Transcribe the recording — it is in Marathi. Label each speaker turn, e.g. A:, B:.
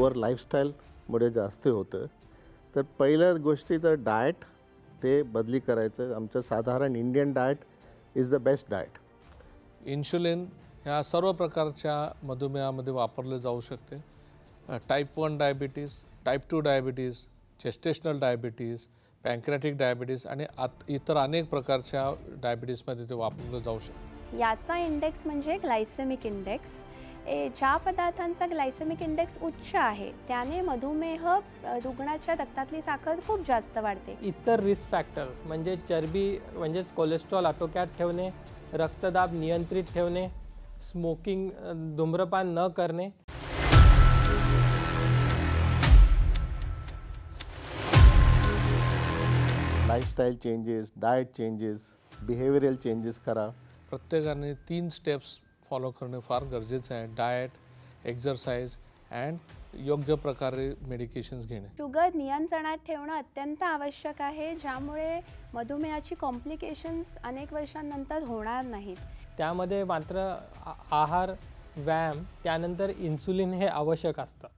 A: पुअर लाईफस्टाईलमुळे जास्त होतं. तर पहिल्या गोष्टी तर डाएट ते बदली करायचं. आमचं साधारण Indian diet is the best diet.
B: Insulin ह्या सर्व प्रकारच्या मधुमेहामध्ये वापरले जाऊ शकते. Type 1 diabetes, type 2 diabetes, gestational diabetes, pancreatic diabetes आणि इतर अनेक प्रकारच्या डायबिटीजमध्ये ते वापरलं जाऊ शकतं.
C: याचा इंडेक्स म्हणजे ग्लायसेमिक इंडेक्स. ज्या पदार्थांचा ग्लायसेमिक इंडेक्स उच्च आहे त्याने मधुमेह रुग्णाच्या रक्तातली साखर खूप जास्त वाढते.
D: इतर रिस्क फॅक्टर्स म्हणजे चरबी म्हणजेच कोलेस्ट्रॉल आटोक्यात ठेवणे, रक्तदाब नियंत्रित ठेवणे, स्मोकिंग धूम्रपान न करणे.
A: Lifestyle changes, diet changes, behavioural changes करा.
B: प्रत्येकाने 3 स्टेप्स फॉलो करणे फार गरजेचं आहे. डाएट, एक्झरसाइज अँड योग्य प्रकारे मेडिकेशन्स घेणे.
C: शुगर नियंत्रणात ठेवणं अत्यंत आवश्यक आहे, ज्यामुळे मधुमेहाची कॉम्प्लिकेशन्स अनेक वर्षांनंतर होणार नाहीत.
D: त्यामध्ये मात्र आहार, व्यायाम त्यानंतर इन्सुलिन हे आवश्यक असतं.